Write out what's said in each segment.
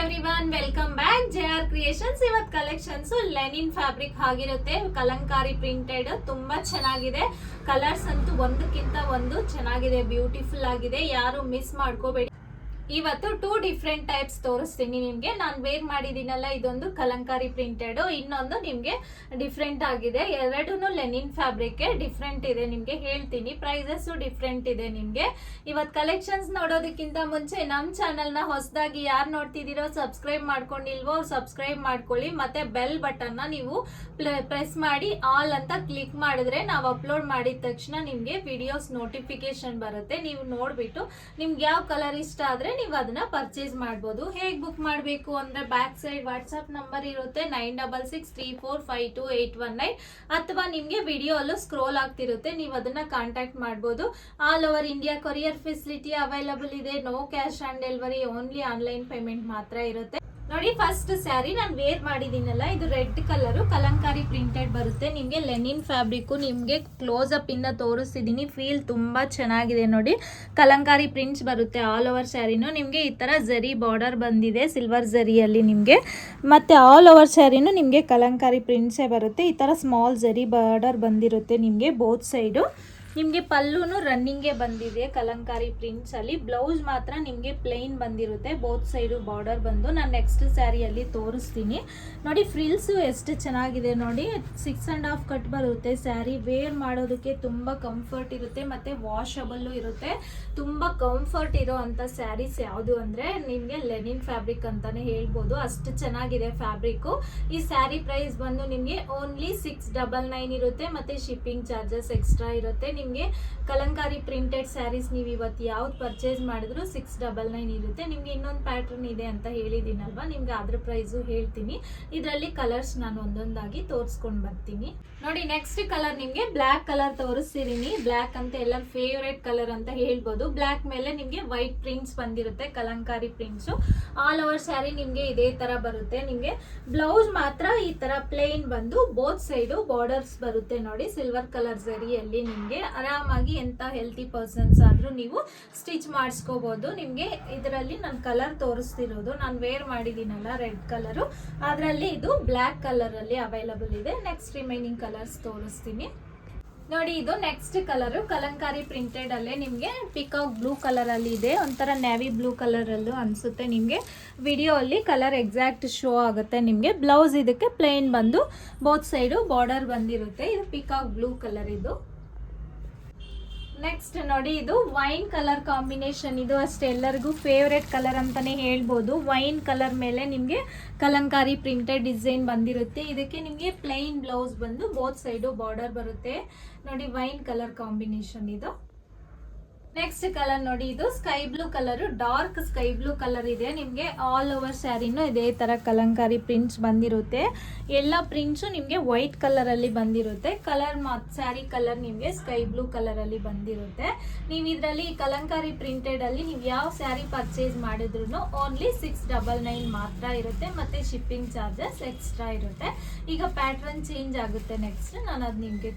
Everyone, welcome back JR creations. ಇವತ್ತು collections Lenin fabric ಆಗಿರುತ್ತೆ, Kalamkari printed. ತುಂಬಾ ಚೆನ್ನಾಗಿದೆ. ಕಲರ್ಸ್ ಅಂತೂ ಒಂದಕ್ಕಿಂತ ಒಂದು ಚೆನ್ನಾಗಿದೆ, ಬ್ಯೂಟಿಫುಲ್ ಆಗಿದೆ. ಯಾರು ಮಿಸ್ ಮಾಡ್ಕೋಬೇಡಿ. ಇವತ್ತು 2 ಡಿಫ್ರೆಂಟ್ ಟೈಪ್ಸ್ ತೋರಿಸ್ತೀನಿ ನಿಮ್ಗೆ. ನಾನು ವೇರ್ ಮಾಡಿದೀನಲ್ಲ, ಇದೊಂದು ಕಲಂಕಾರಿ ಪ್ರಿಂಟೆಡ್, ಇನ್ನೊಂದು ನಿಮ್ಗೆ ಡಿಫ್ರೆಂಟ್ ಆಗಿದೆ. ಎರಡೂ ಲೆನಿನ್ ಫ್ಯಾಬ್ರಿಕ್ ಡಿಫ್ರೆಂಟ್ ಇದೆ. ನಿಮ್ಗೆ ಹೇಳ್ತೀನಿ, ಪ್ರೈಸಸ್ ಡಿಫ್ರೆಂಟ್ ಇದೆ. ನಿಮ್ಗೆ ಇವತ್ತು ಕಲೆಕ್ಷನ್ಸ್ ನೋಡೋದಕ್ಕಿಂತ ಮುಂಚೆ ನಮ್ಮ ಚಾನಲ್ ನ ಹೊಸದಾಗಿ ಯಾರು ನೋಡ್ತಿದ್ದೀರೋ, ಸಬ್ಸ್ಕ್ರೈಬ್ ಮಾಡ್ಕೊಂಡಿಲ್ವೋ ಸಬ್ಸ್ಕ್ರೈಬ್ ಮಾಡ್ಕೊಳ್ಳಿ. ಮತ್ತೆ ಬೆಲ್ ಬಟನ್ ನ ನೀವು ಪ್ರೆಸ್ ಮಾಡಿ ಆಲ್ ಅಂತ ಕ್ಲಿಕ್ ಮಾಡಿದ್ರೆ ನಾವು ಅಪ್ಲೋಡ್ ಮಾಡಿದ ತಕ್ಷಣ ನಿಮ್ಗೆ ವಿಡಿಯೋಸ್ ನೋಟಿಫಿಕೇಶನ್ ಬರುತ್ತೆ. ನೀವು ನೋಡ್ಬಿಟ್ಟು ನಿಮ್ಗೆ ಯಾವ ಕಲರ್ ಇಷ್ಟ ಆದ್ರೆ ನೀವು ಅದನ್ನ ಪರ್ಚೇಸ್ ಮಾಡಬಹುದು. ಹೇಗೆ ಬುಕ್ ಮಾಡಬೇಕು ಅಂದ್ರೆ ಬ್ಯಾಕ್ ಸೈಡ್ ವಾಟ್ಸ್ಆಪ್ ನಂಬರ್ ಇರುತ್ತೆ 9663452819, ಅಥವಾ ನಿಮ್ಗೆ ವಿಡಿಯೋ ಅಲ್ಲೂ ಸ್ಕ್ರೋಲ್ ಆಗ್ತಿರುತ್ತೆ, ನೀವು ಅದನ್ನ ಕಾಂಟ್ಯಾಕ್ಟ್ ಮಾಡಬಹುದು. All over India courier facility available ಇದೆ. No cash on delivery, only online payment ಮಾತ್ರ ಇರುತ್ತೆ. ನೋಡಿ, ಫಸ್ಟ್ ಸ್ಯಾರಿ ನಾನು ವೇರ್ ಮಾಡಿದೀನಲ್ಲ, ಇದು ರೆಡ್ ಕಲರ್ ಕಲಂಕಾರಿ ಪ್ರಿಂಟೆಡ್ ಬರುತ್ತೆ. ನಿಮ್ಗೆ ಲೆನಿನ್ ಫ್ಯಾಬ್ರಿಕ್ ನಿಮ್ಗೆ ಕ್ಲೋಸ್ ಅಪ್ ಇಂದ ತೋರಿಸ್ತಿದೀನಿ. ಫೀಲ್ ತುಂಬಾ ಚೆನ್ನಾಗಿದೆ. ನೋಡಿ, ಕಲಂಕಾರಿ ಪ್ರಿಂಟ್ಸ್ ಬರುತ್ತೆ ಆಲ್ ಓವರ್ ಸ್ಯಾರಿನೂ. ನಿಮ್ಗೆ ಈ ತರ ಜರಿ ಬಾರ್ಡರ್ ಬಂದಿದೆ ಸಿಲ್ವರ್ ಜರಿಯಲ್ಲಿ ನಿಮ್ಗೆ. ಮತ್ತೆ ಆಲ್ ಓವರ್ ಸ್ಯಾರಿನೂ ನಿಮ್ಗೆ ಕಲಂಕಾರಿ ಪ್ರಿಂಟ್ಸೇ ಬರುತ್ತೆ. ಈ ತರ ಸ್ಮಾಲ್ ಜರಿ ಬಾರ್ಡರ್ ಬಂದಿರುತ್ತೆ ನಿಮ್ಗೆ ಬೋತ್ ಸೈಡು. ನಿಮ್ಗೆ ಪಲ್ಲುನು ರನ್ನಿಂಗ್ಗೆ ಬಂದಿದೆ ಕಲಂಕಾರಿ ಪ್ರಿಂಟ್ಸ್ ಅಲ್ಲಿ. ಬ್ಲೌಸ್ ಮಾತ್ರ ನಿಮ್ಗೆ ಪ್ಲೈನ್ ಬಂದಿರುತ್ತೆ, ಬೋತ್ ಸೈಡು ಬಾರ್ಡರ್ ಬಂದು. ನಾನು ನೆಕ್ಸ್ಟ್ ಸ್ಯಾರಿಯಲ್ಲಿ ತೋರಿಸ್ತೀನಿ. ನೋಡಿ, ಫ್ರಿಲ್ಸ್ ಎಷ್ಟು ಚೆನ್ನಾಗಿದೆ ನೋಡಿ. 6.5 ಕಟ್ ಬರುತ್ತೆ ಸ್ಯಾರಿ. ವೇರ್ ಮಾಡೋದಕ್ಕೆ ತುಂಬಾ ಕಂಫರ್ಟ್ ಇರುತ್ತೆ, ಮತ್ತೆ ವಾಷಬಲ್ ಇರುತ್ತೆ. ತುಂಬಾ ಕಂಫರ್ಟ್ ಇರೋ ಅಂತ ಸ್ಯಾರೀಸ್ ಯಾವುದು ಅಂದ್ರೆ ನಿಮ್ಗೆ ಲೆನಿನ್ ಫ್ಯಾಬ್ರಿಕ್ ಅಂತಾನೆ ಹೇಳ್ಬೋದು. ಅಷ್ಟು ಚೆನ್ನಾಗಿದೆ ಫ್ಯಾಬ್ರಿಕ್. ಈ ಸ್ಯಾರಿ ಪ್ರೈಸ್ ಬಂದು ನಿಮ್ಗೆ ಓನ್ಲಿ 699 ಇರುತ್ತೆ, ಮತ್ತೆ ಶಿಪ್ಪಿಂಗ್ ಚಾರ್ಜಸ್ ಎಕ್ಸ್ಟ್ರಾ ಇರುತ್ತೆ. ನಿಮ್ಗೆ ಕಲಂಕಾರಿ ಪ್ರಿಂಟೆಡ್ ಸ್ಯಾರೀಸ್ ನೀವು ಇವತ್ತು ಯಾವ್ದು ಪರ್ಚೇಸ್ ಮಾಡಿದ್ರು 699 ಇರುತ್ತೆ. ನಿಮ್ಗೆ ಇನ್ನೊಂದು ಪ್ಯಾಟರ್ನ್ ಇದೆ ಅಂತ ಹೇಳಿದೀನಲ್ವಾ, ನಿಮ್ಗೆ ಅದ್ರ ಪ್ರೈಸು ಹೇಳ್ತೀನಿ. ಇದರಲ್ಲಿ ಕಲರ್ಸ್ ನಾನು ಒಂದೊಂದಾಗಿ ತೋರಿಸ್ಕೊಂಡು ಬರ್ತೀನಿ. ನೋಡಿ, ನೆಕ್ಸ್ಟ್ ಕಲರ್ ನಿಮ್ಗೆ ಬ್ಲ್ಯಾಕ್ ಕಲರ್ ತೋರಿಸ್ತಿದೀನಿ. ಬ್ಲ್ಯಾಕ್ ಅಂತ ಎಲ್ಲರ ಫೇವ್ರೇಟ್ ಕಲರ್ ಅಂತ ಹೇಳ್ಬೋದು. ಬ್ಲ್ಯಾಕ್ ಮೇಲೆ ನಿಮ್ಗೆ ವೈಟ್ ಪ್ರಿಂಟ್ಸ್ ಬಂದಿರುತ್ತೆ, Kalamkari prints. All over sari ನಿಮ್ಗೆ ಇದೇ ತರ ಬರುತ್ತೆ. ನಿಮ್ಗೆ ಬ್ಲೌಸ್ ಮಾತ್ರ ಈ ತರ ಪ್ಲೇನ್ ಬಂದು ಬೋತ್ ಸೈಡು ಬಾರ್ಡರ್ಸ್ ಬರುತ್ತೆ. ನೋಡಿ, ಸಿಲ್ವರ್ ಕಲರ್ ಜರಿಯಲ್ಲಿ ನಿಮ್ಗೆ ಆರಾಮಾಗಿ ಎಂತ ಹೆಲ್ತಿ ಪರ್ಸನ್ಸ್ ಆದ್ರೂ ನೀವು ಸ್ಟಿಚ್ ಮಾಡಿಸ್ಕೋಬಹುದು. ನಿಮ್ಗೆ ಇದರಲ್ಲಿ ನಾನು ಕಲರ್ ತೋರಿಸ್ತಿರೋದು, ನಾನು ವೇರ್ ಮಾಡಿದೀನಲ್ಲ ರೆಡ್ ಕಲರ್, ಅದರಲ್ಲಿ ಇದು ಬ್ಲ್ಯಾಕ್ ಕಲರ್ ಅಲ್ಲಿ ಅವೈಲಬಲ್ ಇದೆ. ನೆಕ್ಸ್ಟ್ ರಿಮೈನಿಂಗ್ ಕಲರ್ಸ್ ತೋರಿಸ್ತೀನಿ. ನೋಡಿ, ಇದು ನೆಕ್ಸ್ಟ್ ಕಲರ್ ಕಲಂಕಾರಿ ಪ್ರಿಂಟೆಡ್ ಅಲ್ಲೇ ನಿಮ್ಗೆ ಪಿಕಾಕ್ ಬ್ಲೂ ಕಲರ್ ಅಲ್ಲಿ ಇದೆ. ಒಂಥರ ನ್ಯಾವಿ ಬ್ಲೂ ಕಲರ್ ಅಲ್ಲೂ ಅನ್ಸುತ್ತೆ. ನಿಮ್ಗೆ ವಿಡಿಯೋ ಅಲ್ಲಿ ಕಲರ್ ಎಕ್ಸಾಕ್ಟ್ ಶೋ ಆಗುತ್ತೆ. ನಿಮ್ಗೆ ಬ್ಲೌಸ್ ಇದಕ್ಕೆ ಪ್ಲೇನ್ ಬಂದು ಬೋತ್ ಸೈಡು ಬಾರ್ಡರ್ ಬಂದಿರುತ್ತೆ. ಇದು ಪಿಕಾಕ್ ಬ್ಲೂ ಕಲರ್. ಇದು ನೆಕ್ಸ್ಟ್ ನೋಡಿ, ಇದು ವೈನ್ ಕಲರ್ ಕಾಂಬಿನೇಷನ್. ಇದು ಅಷ್ಟೇ ಎಲ್ಲರಿಗೂ ಫೇವ್ರೆಟ್ ಕಲರ್ ಅಂತಾನೆ ಹೇಳ್ಬೋದು. ವೈನ್ ಕಲರ್ ಮೇಲೆ ನಿಮ್ಗೆ ಕಲಂಕಾರಿ ಪ್ರಿಂಟೆಡ್ ಡಿಸೈನ್ ಬಂದಿರುತ್ತೆ. ಇದಕ್ಕೆ ನಿಮ್ಗೆ ಪ್ಲೈನ್ ಬ್ಲೌಸ್ ಬಂದು ಬೋತ್ ಸೈಡು ಬಾರ್ಡರ್ ಬರುತ್ತೆ. ನೋಡಿ, ವೈನ್ ಕಲರ್ ಕಾಂಬಿನೇಷನ್ ಇದು. ನೆಕ್ಸ್ಟ್ ಕಲರ್ ನೋಡಿ, ಇದು sky blue colour, dark sky blue colour ಇದೆ. ನಿಮ್ಗೆ ಆಲ್ ಓವರ್ ಸ್ಯಾರಿನೂ ಇದೇ ತರ ಕಲಂಕಾರಿ ಪ್ರಿಂಟ್ಸ್ ಬಂದಿರುತ್ತೆ. ಎಲ್ಲ ಪ್ರಿಂಟ್ಸ್ ನಿಮ್ಗೆ ವೈಟ್ ಕಲರ್ ಅಲ್ಲಿ ಬಂದಿರುತ್ತೆ. ಕಲರ್ ಸ್ಯಾರಿ ಕಲರ್ ನಿಮ್ಗೆ ಸ್ಕೈ ಬ್ಲೂ ಕಲರ್ ಅಲ್ಲಿ ಬಂದಿರುತ್ತೆ. ನೀವು ಇದರಲ್ಲಿ ಕಲಂಕಾರಿ ಪ್ರಿಂಟೆಡ್ ಅಲ್ಲಿ ನೀವು ಯಾವ ಸ್ಯಾರಿ ಪರ್ಚೇಸ್ ಮಾಡಿದ್ರು ಓನ್ಲಿ 699 ಮಾತ್ರ ಇರುತ್ತೆ, ಮತ್ತೆ ಶಿಪ್ಪಿಂಗ್ ಚಾರ್ಜಸ್ ಎಕ್ಸ್ಟ್ರಾ ಇರುತ್ತೆ. ಈಗ ಪ್ಯಾಟರ್ನ್ ಚೇಂಜ್ ಆಗುತ್ತೆ. ನೆಕ್ಸ್ಟ್ ನಾನು ಅದು ನಿಮ್ಗೆ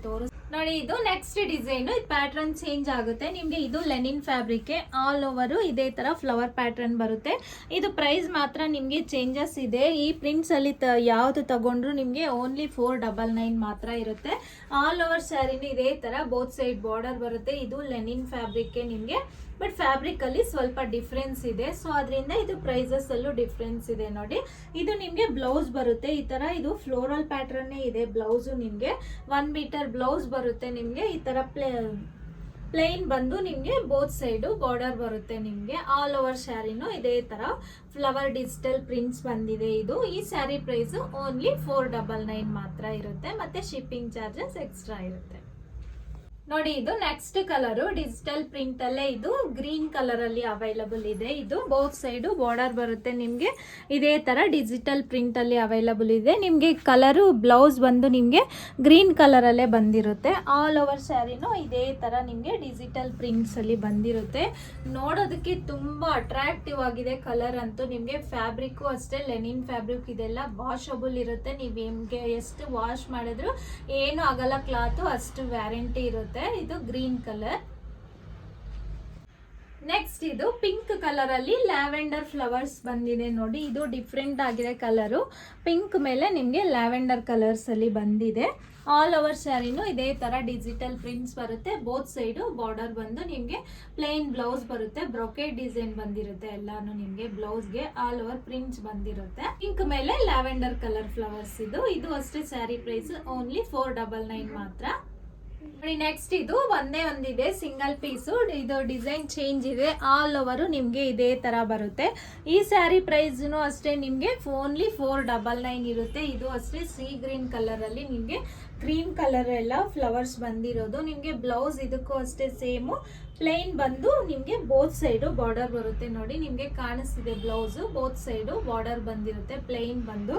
ನೋಡಿ, ಇದು ನೆಕ್ಸ್ಟ್ ಡಿಸೈನ್. ಇದು ಪ್ಯಾಟರ್ನ್ ಚೇಂಜ್ ಆಗುತ್ತೆ. ನಿಮ್ಗೆ ಇದು ಲೆನಿನ್ ಫ್ಯಾಬ್ರಿಕ್ ಆಲ್ ಓವರ್ ಇದೇ ತರ ಫ್ಲವರ್ ಪ್ಯಾಟರ್ನ್ ಬರುತ್ತೆ. ಇದು ಪ್ರೈಸ್ ಮಾತ್ರ ನಿಮ್ಗೆ ಚೇಂಜಸ್ ಇದೆ. ಈ ಪ್ರಿಂಟ್ಸ್ ಅಲ್ಲಿ ಯಾವ್ದು ತಗೊಂಡ್ರು ನಿಮ್ಗೆ ಓನ್ಲಿ 499 ಮಾತ್ರ ಇರುತ್ತೆ. ಆಲ್ ಓವರ್ ಸ್ಯಾರಿನ ಇದೇ ತರ ಬೋತ್ ಸೈಡ್ ಬಾರ್ಡರ್ ಬರುತ್ತೆ. ಇದು ಲೆನಿನ್ ಫ್ಯಾಬ್ರಿಕ್ ನಿಮ್ಗೆ, ಬಟ್ ಫ್ಯಾಬ್ರಿಕ್ ಅಲ್ಲಿ ಸ್ವಲ್ಪ ಡಿಫ್ರೆನ್ಸ್ ಇದೆ. ಸೊ ಅದರಿಂದ ಇದು ಪ್ರೈಸಸ್ ಅಲ್ಲೂ ಡಿಫ್ರೆನ್ಸ್ ಇದೆ. ನೋಡಿ, ಇದು ನಿಮ್ಗೆ ಬ್ಲೌಸ್ ಬರುತ್ತೆ ಈ ತರ. ಇದು ಫ್ಲೋರಲ್ ಪ್ಯಾಟರ್ನ್ ಇದೆ ಬ್ಲೌಸ್. ನಿಮ್ಗೆ 1 ಮೀಟರ್ ಬ್ಲೌಸ್ ಬರುತ್ತೆ. ನಿಮ್ಗೆ ಈ ತರ ಪ್ಲೇನ್ ಬಂದು ನಿಮ್ಗೆ ಬೋತ್ ಸೈಡು ಬಾರ್ಡರ್ ಬರುತ್ತೆ. ನಿಮ್ಗೆ ಆಲ್ ಓವರ್ ಸ್ಯಾರಿನೂ ಇದೇ ತರ ಫ್ಲವರ್ ಡಿಜಿಟಲ್ ಪ್ರಿಂಟ್ಸ್ ಬಂದಿದೆ. ಇದು ಈ ಸ್ಯಾರಿ ಪ್ರೈಸ್ ಓನ್ಲಿ 499 ಮಾತ್ರ ಇರುತ್ತೆ, ಮತ್ತೆ ಶಿಪ್ಪಿಂಗ್ ಚಾರ್ಜಸ್ ಎಕ್ಸ್ಟ್ರಾ ಇರುತ್ತೆ. ನೋಡಿ, ಇದು ನೆಕ್ಸ್ಟ್ ಕಲರ್ ಡಿಜಿಟಲ್ ಪ್ರಿಂಟ್ ಅಲ್ಲೇ ಇದು ಗ್ರೀನ್ ಕಲರ್ ಅಲ್ಲಿ ಅವೈಲಬಲ್ ಇದೆ. ಇದು ಬೋತ್ ಸೈಡ್ ಬಾರ್ಡರ್ ಬರುತ್ತೆ. ನಿಮ್ಗೆ ಇದೇ ತರ ಡಿಜಿಟಲ್ ಪ್ರಿಂಟ್ ಅಲ್ಲಿ ಅವೈಲಬಲ್ ಇದೆ. ನಿಮ್ಗೆ ಕಲರು ಬ್ಲೌಸ್ ಬಂದು ನಿಮ್ಗೆ ಗ್ರೀನ್ ಕಲರ್ ಅಲ್ಲೇ ಬಂದಿರುತ್ತೆ. ಆಲ್ ಓವರ್ ಸ್ಯಾರಿನೂ ಇದೇ ತರ ನಿಮ್ಗೆ ಡಿಜಿಟಲ್ ಪ್ರಿಂಟ್ಸ್ ಅಲ್ಲಿ ಬಂದಿರುತ್ತೆ. ನೋಡೋದಕ್ಕೆ ತುಂಬಾ ಅಟ್ರಾಕ್ಟಿವ್ ಆಗಿದೆ ಕಲರ್ ಅಂತೂ. ನಿಮ್ಗೆ ಫ್ಯಾಬ್ರಿಕ್ ಅಷ್ಟೇ ಲೆನಿನ್ ಫ್ಯಾಬ್ರಿಕ್, ಇದೆಲ್ಲ ವಾಷಬಲ್ ಇರುತ್ತೆ. ನೀವು ನಿಮ್ಗೆ ಎಷ್ಟು ವಾಶ್ ಮಾಡಿದ್ರು ಏನು ಆಗಲ್ಲ, ಕ್ಲಾತ್ ಅಷ್ಟು ವ್ಯಾರಂಟಿ ಇರುತ್ತೆ. ಇದು ಗ್ರೀನ್ ಕಲರ್. ನೆಕ್ಸ್ಟ್ ಇದು ಪಿಂಕ್ ಕಲರ್ ಅಲ್ಲಿ ಲ್ಯಾವೆಂಡರ್ ಫ್ಲವರ್ಸ್ ಬಂದಿದೆ ನೋಡಿ. ಇದು ಡಿಫ್ರೆಂಟ್ ಆಗಿದೆ ಕಲರು. ಪಿಂಕ್ ಮೇಲೆ ನಿಮಗೆ ಲ್ಯಾವೆಂಡರ್ ಕಲರ್ಸ್ ಅಲ್ಲಿ ಬಂದಿದೆ. ಆಲ್ ಓವರ್ ಸ್ಯಾರಿನೂ ಇದೇ ತರ ಡಿಜಿಟಲ್ ಪ್ರಿಂಟ್ಸ್ ಬರುತ್ತೆ. ಬೋತ್ ಸೈಡು ಬಾರ್ಡರ್ ಬಂದು ನಿಮಗೆ ಪ್ಲೇನ್ ಬ್ಲೌಸ್ ಬರುತ್ತೆ. ಬ್ರೊಕೆಟ್ ಡಿಸೈನ್ ಬಂದಿರುತ್ತೆ ಎಲ್ಲಾನು ನಿಮಗೆ ಬ್ಲೌಸ್ಗೆ ಆಲ್ ಓವರ್ ಪ್ರಿಂಟ್ಸ್ ಬಂದಿರುತ್ತೆ. ಪಿಂಕ್ ಮೇಲೆ ಲ್ಯಾವೆಂಡರ್ ಕಲರ್ ಫ್ಲವರ್ಸ್ ಇದು ಅಷ್ಟೇ. ಸ್ಯಾರಿ ಪ್ರೈಸ್ ಓನ್ಲಿ 499 ಮಾತ್ರ. ನೆಕ್ಸ್ಟ್ ಇದು ಒಂದೇ ಒಂದಿದೆ ಸಿಂಗಲ್ ಪೀಸು. ಇದು ಡಿಸೈನ್ ಚೇಂಜ್ ಇದೆ. ಆಲ್ ಓವರು ನಿಮಗೆ ಇದೇ ತರ ಬರುತ್ತೆ. ಈ ಸ್ಯಾರಿ ಪ್ರೈಸ್ನು ಅಷ್ಟೇ ನಿಮಗೆ ಓನ್ಲಿ 499 ಇರುತ್ತೆ. ಇದು ಅಷ್ಟೇ ಸೀ ಗ್ರೀನ್ ಕಲರ್ ಅಲ್ಲಿ ನಿಮಗೆ ಕ್ರೀಮ್ ಕಲರ್ ಎಲ್ಲ ಫ್ಲವರ್ಸ್ ಬಂದಿರೋದು. ನಿಮಗೆ ಬ್ಲೌಸ್ ಇದಕ್ಕೂ ಅಷ್ಟೇ ಸೇಮು ಪ್ಲೇನ್ ಬಂದು ನಿಮಗೆ ಬೋತ್ ಸೈಡು ಬಾರ್ಡರ್ ಬರುತ್ತೆ ನೋಡಿ. ನಿಮಗೆ ಕಾಣಿಸ್ತಿದೆ ಬ್ಲೌಸ್ ಬೋತ್ ಸೈಡು ಬಾರ್ಡರ್ ಬಂದಿರುತ್ತೆ. ಪ್ಲೇನ್ ಬಂದು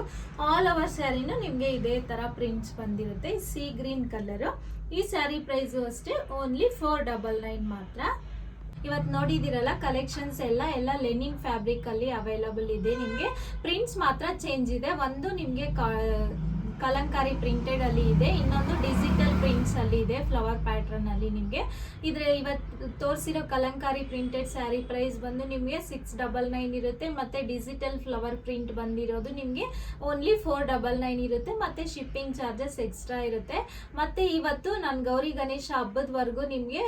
ಆಲ್ ಓವರ್ ಸ್ಯಾರಿನೂ ನಿಮಗೆ ಇದೇ ತರ ಪ್ರಿಂಟ್ಸ್ ಬಂದಿರುತ್ತೆ. Sea green colour. ಈ ಸ್ಯಾರಿ ಪ್ರೈಸು ಅಷ್ಟೇ ಓನ್ಲಿ 499 ಮಾತ್ರ. ಇವತ್ತು ನೋಡಿದಿರಲ್ಲ ಕಲೆಕ್ಷನ್ಸ್ ಎಲ್ಲ ಲೆನಿನ್ ಫ್ಯಾಬ್ರಿಕ್ ಅಲ್ಲಿ ಅವೈಲಬಲ್ ಇದೆ. ನಿಮಗೆ ಪ್ರಿಂಟ್ಸ್ ಮಾತ್ರ ಚೇಂಜ್ ಇದೆ. ಒಂದು ನಿಮಗೆ ಕಲಂಕಾರಿ ಪ್ರಿಂಟೆಡ್ ಅಲ್ಲಿ ಇದೆ, ಇನ್ನೊಂದು ಡಿಜಿಟಲ್ ಪ್ರಿಂಟ್ಸ್ ಅಲ್ಲಿ ಇದೆ ಫ್ಲವರ್ ಪ್ಯಾಟರ್ನ್ ಅಲ್ಲಿ. ನಿಮಗೆ ಇದ್ರೆ ಇವತ್ತು ತೋರಿಸಿರೋ ಕಲಂಕಾರಿ ಪ್ರಿಂಟೆಡ್ ಸ್ಯಾರಿ ಪ್ರೈಸ್ ಬಂದು ನಿಮಗೆ 699 ಇರುತ್ತೆ. ಮತ್ತೆ ಡಿಜಿಟಲ್ ಫ್ಲವರ್ ಪ್ರಿಂಟ್ ಬಂದಿರೋದು ನಿಮಗೆ ಓನ್ಲಿ 499 ಇರುತ್ತೆ. ಮತ್ತೆ ಶಿಪ್ಪಿಂಗ್ ಚಾರ್ಜಸ್ ಎಕ್ಸ್ಟ್ರಾ ಇರುತ್ತೆ. ಮತ್ತೆ ಇವತ್ತು ನಾನು ಗೌರಿ ಗಣೇಶ ಹಬ್ಬದವರೆಗೂ ನಿಮಗೆ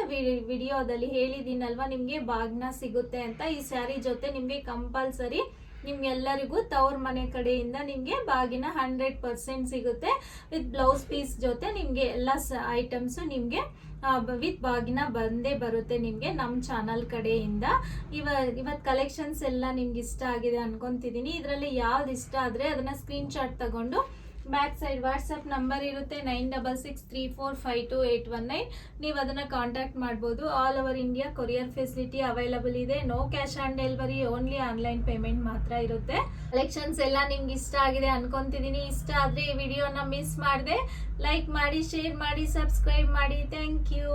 ವಿಡಿಯೋದಲ್ಲಿ ಹೇಳಿದ್ದೀನಲ್ವಾ ನಿಮಗೆ ಬಾಗ್ನ ಸಿಗುತ್ತೆ ಅಂತ. ಈ ಸ್ಯಾರಿ ಜೊತೆ ನಿಮಗೆ ಕಂಪಲ್ಸರಿ ನಿಮ್ಗೆಲ್ಲರಿಗೂ ತವ್ರ ಮನೆ ಕಡೆಯಿಂದ ನಿಮಗೆ ಬಾಗಿನ 100% ಸಿಗುತ್ತೆ. ವಿತ್ ಬ್ಲೌಸ್ ಪೀಸ್ ಜೊತೆ ನಿಮಗೆ ಎಲ್ಲ ಐಟಮ್ಸ್ ನಿಮಗೆ ವಿತ್ ಬಾಗಿನ ಬಂದೇ ಬರುತ್ತೆ ನಿಮಗೆ ನಮ್ಮ ಚಾನಲ್ ಕಡೆಯಿಂದ. ಇವತ್ತು ಕಲೆಕ್ಷನ್ಸ್ ಎಲ್ಲ ನಿಮ್ಗೆ ಇಷ್ಟ ಆಗಿದೆ ಅನ್ಕೊಂತಿದ್ದೀನಿ. ಇದರಲ್ಲಿ ಯಾವ್ದು ಇಷ್ಟ ಆದರೆ ಅದನ್ನ ಸ್ಕ್ರೀನ್ ಶಾಟ್ ತಗೊಂಡು ಬ್ಯಾಕ್ ಸೈಡ್ ವಾಟ್ಸಪ್ ನಂಬರ್ ಇರುತ್ತೆ 9663452819. ನೀವು ಅದನ್ನ ಕಾಂಟ್ಯಾಕ್ಟ್ ಮಾಡ್ಬೋದು. All over India courier facility available ಇದೆ. No cash on delivery, only online payment ಮಾತ್ರ ಇರುತ್ತೆ. ಕಲೆಕ್ಷನ್ಸ್ ಎಲ್ಲ ನಿಮ್ಗೆ ಇಷ್ಟ ಆಗಿದೆ ಅನ್ಕೊಂತಿದ್ದೀನಿ. ಇಷ್ಟ ಆದರೆ ಈ ವಿಡಿಯೋನ ಮಿಸ್ ಮಾಡದೆ ಲೈಕ್ ಮಾಡಿ, ಶೇರ್ ಮಾಡಿ, ಸಬ್ಸ್ಕ್ರೈಬ್ ಮಾಡಿ. Thank you.